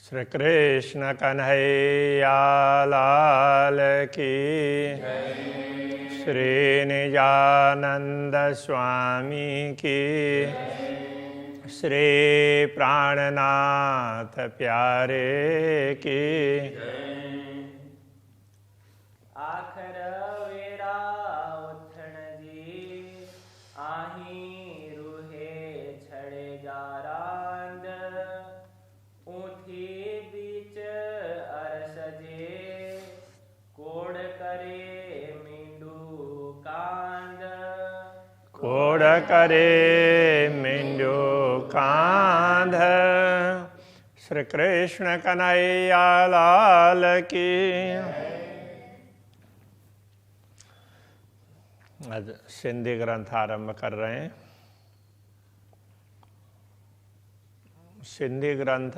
श्री कृष्ण कन्हैया लाल की, श्री निजानंद स्वामी की, श्री प्राणनाथ प्यारे की। आखर वेरा उठण जी, आही रूहे छड़े जा रांद, ऊठी बीच अरस जे, कोड़ करे मींडू कांद। कोड़ करे मींडू कांध। श्री कृष्ण कन्हैया लाल की। आज सिंधी ग्रंथ आरंभ कर रहे हैं। सिंधी ग्रंथ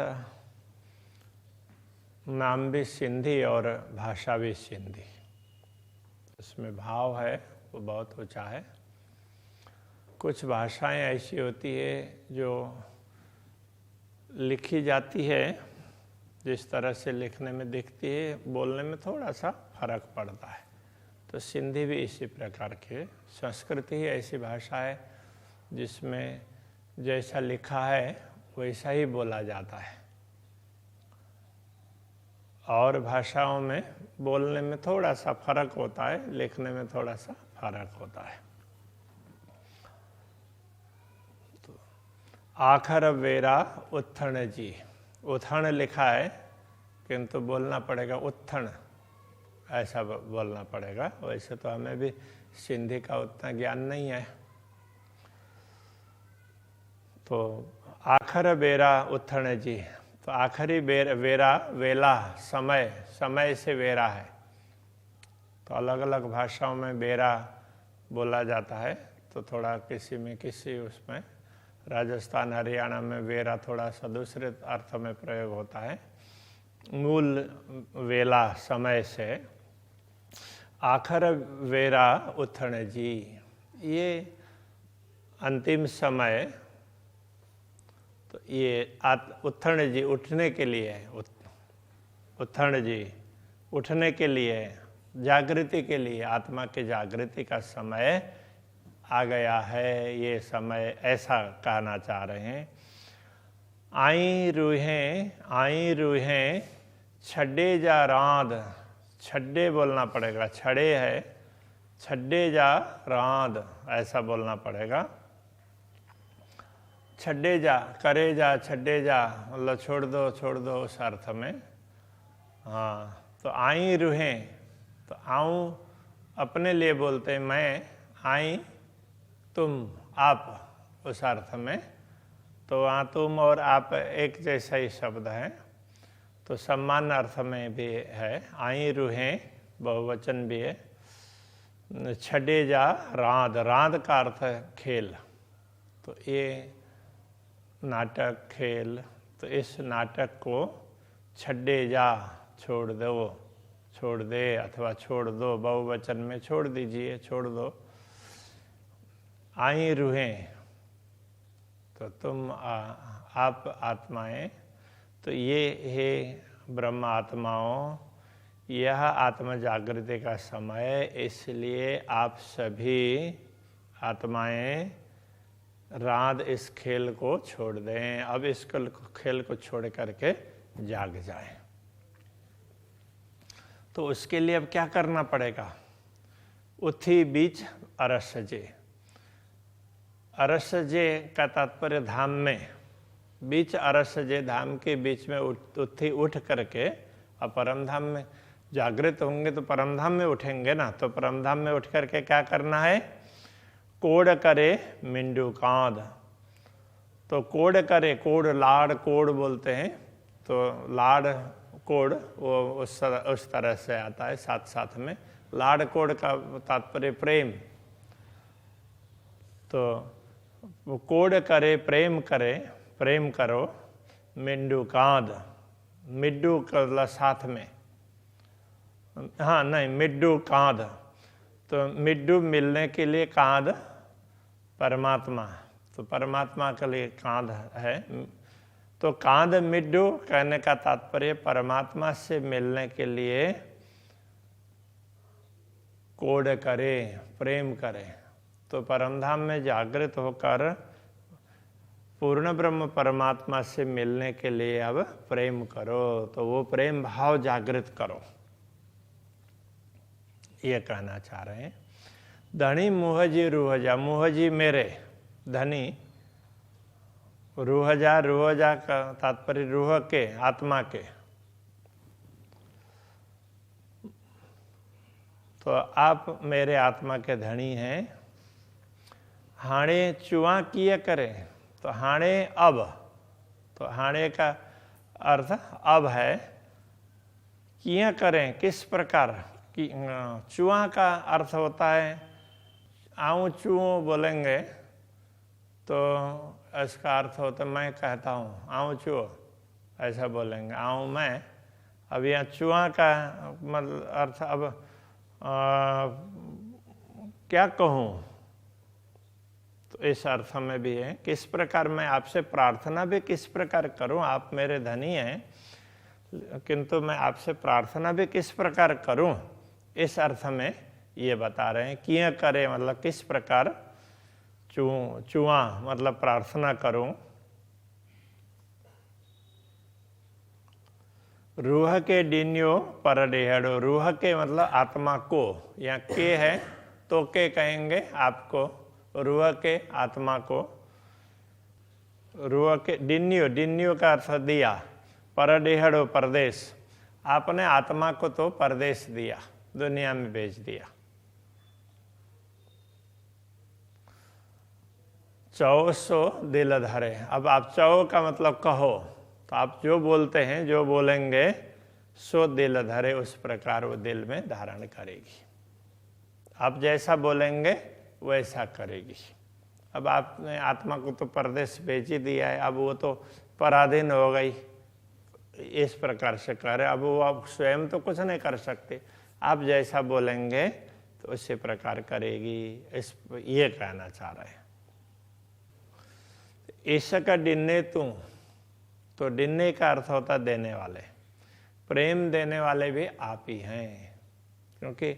नाम भी सिंधी और भाषा भी सिंधी। इसमें भाव है वो बहुत ऊंचा है। कुछ भाषाएं ऐसी होती है जो लिखी जाती है जिस तरह से लिखने में दिखती है, बोलने में थोड़ा सा फर्क पड़ता है। तो सिंधी भी इसी प्रकार की संस्कृति ही ऐसी भाषा है जिसमें जैसा लिखा है वैसा ही बोला जाता है, और भाषाओं में बोलने में थोड़ा सा फर्क होता है, लिखने में थोड़ा सा फर्क होता है। तो आखर वेरा उत्थण जी, उथण लिखा है किंतु बोलना पड़ेगा उत्थण, ऐसा बोलना पड़ेगा। वैसे तो हमें भी सिंधी का उतना ज्ञान नहीं है। तो आखर बेरा उत्थण जी, तो आखिरी वेरा वेला समय, समय से वेरा है। तो अलग अलग भाषाओं में बेरा बोला जाता है। तो थोड़ा किसी में किसी उसमें, राजस्थान हरियाणा में वेरा थोड़ा सा दूसरे अर्थ में प्रयोग होता है। मूल वेला समय से, आखर वेरा उथण जी, ये अंतिम समय। तो ये उत्थण जी उठने के लिए है, उत्थण जी उठने के लिए, जागृति के लिए, आत्मा की जागृति का समय आ गया है। ये समय ऐसा कहना चाह रहे हैं। आई रूहें छड्डे जा रांद, छड्डे बोलना पड़ेगा, छड़े है, छड्डे जा रांद ऐसा बोलना पड़ेगा। छड्डे जा, करे जा, छड्डे जा मतलब छोड़ दो उस अर्थ में। हाँ, तो आई रूहें, तो आऊँ अपने लिए बोलते हैं, मैं, आई तुम आप उस अर्थ में। तो वहाँ तुम और आप एक जैसा ही शब्द है, तो सम्मान अर्थ में भी है। आई रूहें बहुवचन भी है। छड्डे जा रांद, रांद का अर्थ है खेल। तो ये नाटक खेल, तो इस नाटक को छड्डे जा, छोड़ दे अथवा छोड़ दो, बहुवचन में छोड़ दीजिए, छोड़ दो। आई रूहें, तो तुम आप आत्माएं, तो ये है ब्रह्म आत्माओं, यह आत्म जागृति का समय, इसलिए आप सभी आत्माएं रात इस खेल को छोड़ दें। अब इस खेल को छोड़ करके जाग जाएं। तो उसके लिए अब क्या करना पड़ेगा? उथी बीच अरसजे, अरसजे का तात्पर्य धाम में, बीच अरसजे धाम के बीच में उठी उठ करके, अब परम धाम में जागृत होंगे तो परम धाम में उठेंगे ना। तो परम धाम में उठ करके क्या करना है? कोड़ करे मिंडू कांद। तो कोड़ करे, कोड़ लाड़ कोड़ बोलते हैं, तो लाड़ कोड़ वो उस तरह से आता है साथ साथ में। लाड़ कोड़ का तात्पर्य प्रेम। तो वो कोड़ करे, प्रेम करे, प्रेम करो। मिंडू कांद, मिड्डू का साथ में, हाँ नहीं, मिड्डू कांद। तो मिड्डू मिलने के लिए, कांद परमात्मा, तो परमात्मा के लिए कांध है। तो कांद मिड्डू कहने का तात्पर्य परमात्मा से मिलने के लिए कोड करे, प्रेम करे। तो परमधाम में जागृत होकर पूर्ण ब्रह्म परमात्मा से मिलने के लिए अब प्रेम करो, तो वो प्रेम भाव जागृत करो, ये कहना चाह रहे हैं। धनी मुहजी रूहजा, मुहजी मेरे धनी, रूहजा, रूहजा का तात्पर्य रूह के, आत्मा के। तो आप मेरे आत्मा के धनी हैं। हाणे चुआ किए करें, तो हाणे अब, तो हाणे का अर्थ अब है। किए करें किस प्रकार, कि चुआ का अर्थ होता है आऊँ चूँ बोलेंगे तो इसका अर्थ होता है मैं कहता हूँ आऊँ चूँ, ऐसा बोलेंगे आऊँ मैं। अब यहाँ चुआ का मतलब अर्थ अब क्या कहूँ, तो इस अर्थ में भी है। किस प्रकार मैं आपसे प्रार्थना भी किस प्रकार करूं, आप मेरे धनी हैं किंतु मैं आपसे प्रार्थना भी किस प्रकार करूं, इस अर्थ में ये बता रहे हैं। किए करे मतलब किस प्रकार, चुआ मतलब प्रार्थना करूं। रूह के डिन्यो पर डेहड़ो, रूह के मतलब आत्मा को, या के है तो के कहेंगे आपको, रूह के आत्मा को, रूह के डिन्यो, डिन्यो का अर्थ दिया, पर डेहड़ो परदेश, आपने आत्मा को तो परदेश दिया, दुनिया में भेज दिया। चौ सो दिल धरे, अब आप चौ का मतलब कहो, तो आप जो बोलते हैं जो बोलेंगे सो दिल धरे, उस प्रकार वो दिल में धारण करेगी। आप जैसा बोलेंगे वैसा करेगी। अब आपने आत्मा को तो परदेश भेज ही दिया है, अब वो तो पराधीन हो गई, इस प्रकार से कह रहे। अब वो आप स्वयं तो कुछ नहीं कर सकते, आप जैसा बोलेंगे तो उसी प्रकार करेगी, इस ये कहना चाह रहे हैं। ईशा डिन्ने तू, तो डिन्ने का अर्थ होता देने वाले, प्रेम देने वाले भी आप ही हैं, क्योंकि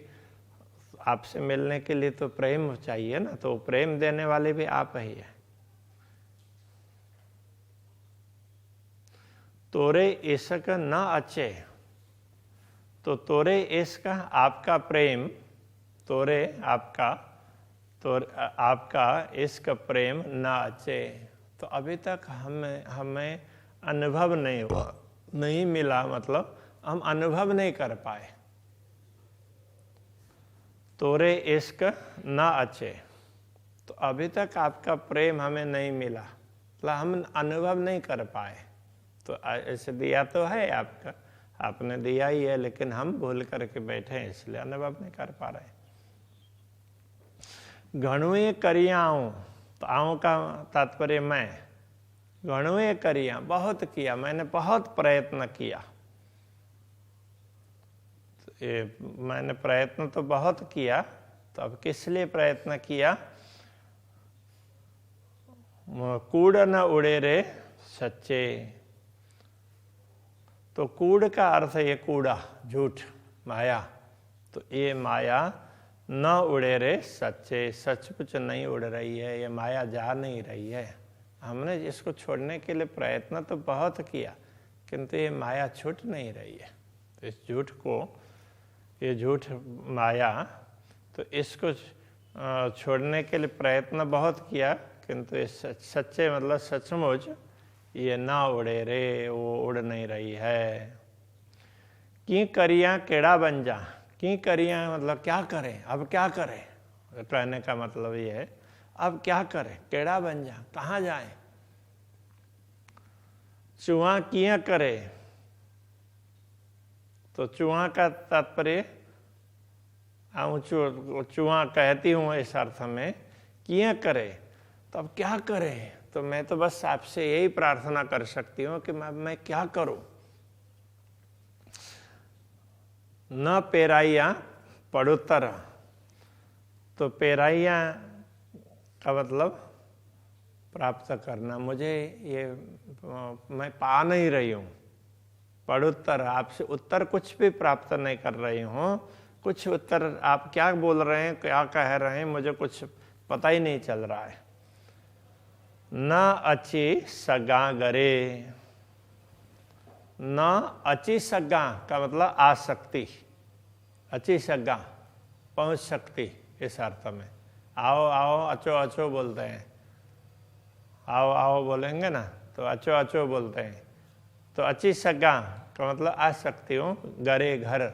आपसे मिलने के लिए तो प्रेम चाहिए ना, तो प्रेम देने वाले भी आप ही हैं। तोरे इश्क न अच्छे, तो तोरे इश्क आपका प्रेम, तोरे आपका, तो आपका इश्क प्रेम न अच्छे, तो अभी तक हमें अनुभव नहीं हुआ, नहीं मिला, मतलब हम अनुभव नहीं कर पाए। तोरे इश्क न अच्छे, तो अभी तक आपका प्रेम हमें नहीं मिला, मतलब हम अनुभव नहीं कर पाए। तो ऐसे दिया तो है आपका, आपने दिया ही है, लेकिन हम भूल करके बैठे हैं, इसलिए अनुभव नहीं कर पा रहे। घणुए करिया आऊँ, तो आऊँ का तात्पर्य मैं, घणुए करिया बहुत किया, मैंने बहुत प्रयत्न किया। मैंने प्रयत्न तो बहुत किया, तो अब किस लिए प्रयत्न किया। कूड़ न उड़े रे सच्चे, तो कूड़ का अर्थ ये कूड़ा, झूठ, माया, तो ये माया न उड़े रे सच्चे, सचमुच नहीं उड़ रही है, ये माया जा नहीं रही है। हमने इसको छोड़ने के लिए प्रयत्न तो बहुत किया, किंतु ये माया छूट नहीं रही है। तो इस झूठ को, ये झूठ माया, तो इसको छोड़ने के लिए प्रयत्न बहुत किया, किंतु ये सच्चे मतलब सचमुच ये ना उड़े रे, वो उड़ नहीं रही है। की करिया केड़ा बन जा, की करिया मतलब क्या करें, अब क्या करें, कहने का मतलब ये है अब क्या करें, केड़ा बन जा, कहाँ जाए। चुआ किया करे, तो चुआ का तात्पर्य चुआ कहती हूँ इस अर्थ में, किया करे, तो अब क्या करें। तो मैं तो बस आपसे यही प्रार्थना कर सकती हूँ कि मैं क्या करूं। न पेराइया पड़ोत्तर, तो पेराइया का मतलब प्राप्त करना, मुझे ये मैं पा नहीं रही हूँ। पड़ुत्तर, आपसे उत्तर कुछ भी प्राप्त नहीं कर रही हूँ। कुछ उत्तर आप क्या बोल रहे हैं, क्या कह रहे हैं, मुझे कुछ पता ही नहीं चल रहा है। न अची सगा गरे, न अची सगा का मतलब आसक्ति, अची सगा पहुंच सकती, इस अर्थ में। आओ आओ अचो अचो बोलते हैं, आओ आओ बोलेंगे ना तो अचो अचो बोलते हैं। तो अची सगा का मतलब आ सकती हूँ, गरे घर,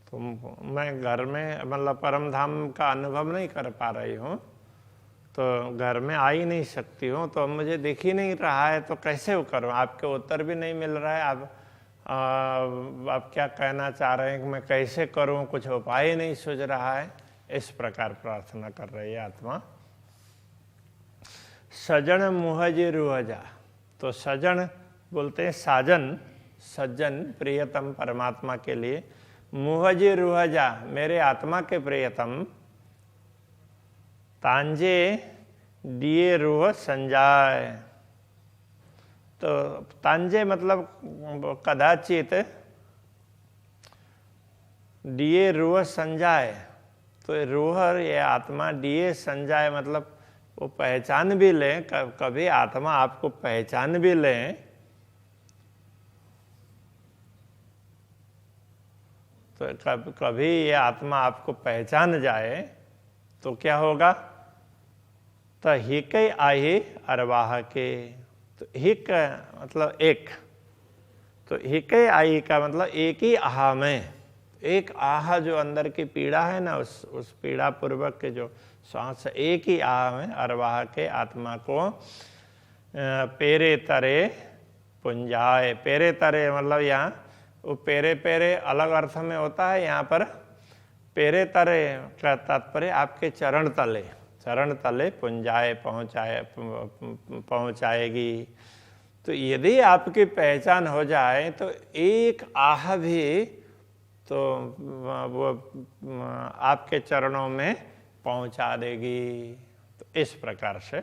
तो मैं घर में मतलब परम धाम का अनुभव नहीं कर पा रही हूँ, तो घर में आ ही नहीं सकती हूँ, तो मुझे दिख ही नहीं रहा है, तो कैसे वो करूँ। आपके उत्तर भी नहीं मिल रहा है, आप क्या कहना चाह रहे हैं कि मैं कैसे करूँ, कुछ उपाय ही नहीं सूझ रहा है। इस प्रकार प्रार्थना कर रही है आत्मा। सजन मुहजी रुहजा, तो सजन बोलते हैं साजन, सज्जन, प्रियतम परमात्मा के लिए। मुहजी रुहजा, मेरे आत्मा के प्रियतम। तांजे दिए रूह संजाय, तो तांजे मतलब कदाचित, दिए रूह संजाय, तो रूह ये आत्मा दिए संजाय मतलब वो पहचान भी ले, कभी आत्मा आपको पहचान भी ले, तो कभी ये आत्मा आपको पहचान जाए तो क्या होगा। तो हिक आही अरवाह के, तो हिक मतलब एक, तो हिक आई का मतलब एक ही आह में, एक आह जो अंदर की पीड़ा है ना, उस पीड़ा पूर्वक के जो श्वास, एक ही आह में अरवाह के आत्मा को पेरे तरे पुंजाए। पेरे तरे मतलब यहाँ वो पेरे पेरे अलग अर्थ में होता है, यहाँ पर पेरे तरे का तात्पर्य आपके चरण तले, चरण तले पुंजाए पहुँचाएगी। तो यदि आपकी पहचान हो जाए तो एक आह भी तो वो आपके चरणों में पहुंचा देगी। तो इस प्रकार से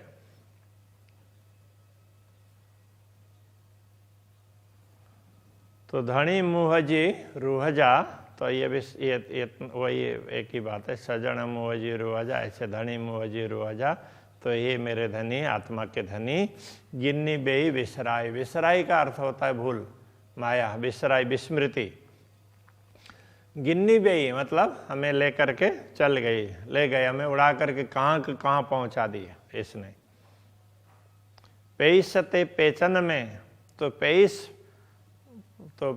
तो धनी मुहजी रूहजा, तो ये भी वही एक ही बात है। सजन मुहजी रूहजा, ऐसे धनी मुहजी रूहजा, तो ये मेरे धनी, आत्मा के धनी। गिन्नी बेई विसराई, विसराई का अर्थ होता है भूल, माया, विसराई विस्मृति। गिन्नी बेई मतलब हमें लेकर के चल गई, ले गए हमें उड़ा करके कहाँ पहुंचा दिया इसने। पेईसते पेचन में, तो पेईस तो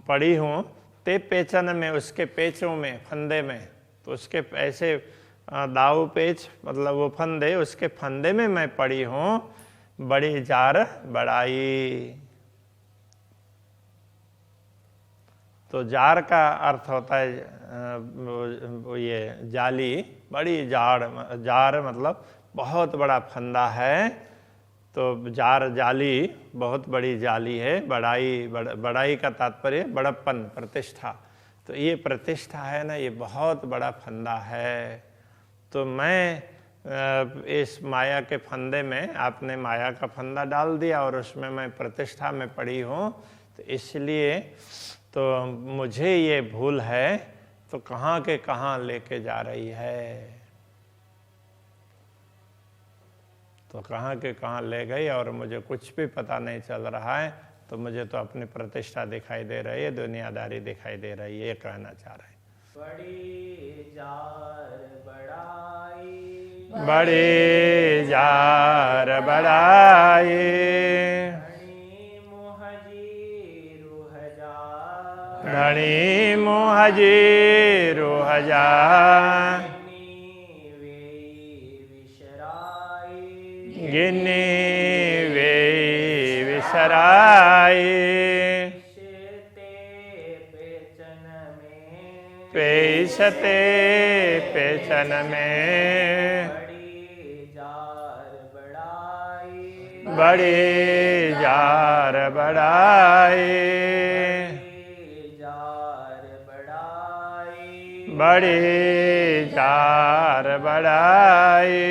पड़ी हूँ, ते पेचन में उसके पेचों में, फंदे में, तो उसके ऐसे दाऊ पेच मतलब वो फंदे, उसके फंदे में मैं पड़ी हूँ। बड़ी जार बड़ाई, तो जार का अर्थ होता है ये जाली, बड़ी जार मतलब बहुत बड़ा फंदा है, तो जार जाली बहुत बड़ी जाली है। बड़ाई का तात्पर्य बड़प्पन, प्रतिष्ठा, तो ये प्रतिष्ठा है ना, ये बहुत बड़ा फंदा है। तो मैं इस माया के फंदे में, आपने माया का फंदा डाल दिया और उसमें मैं प्रतिष्ठा में पड़ी हूँ, तो इसलिए तो मुझे ये भूल है, तो कहाँ के कहाँ लेके जा रही है, तो कहाँ के कहाँ ले गई और मुझे कुछ भी पता नहीं चल रहा है। तो मुझे तो अपनी प्रतिष्ठा दिखाई दे रही है, दुनियादारी दिखाई दे रही है, ये कहना चाह रहे हैं। बड़ी जार बड़ाई, बड़ी जार बड़ाई, धनी मुहजी रूहजा, धनी मुहजी रूहजा, गिन्नी वे विसराई। पेशते पेचन में, बड़ी जार बड़ाई, बड़ी जार बड़ाई।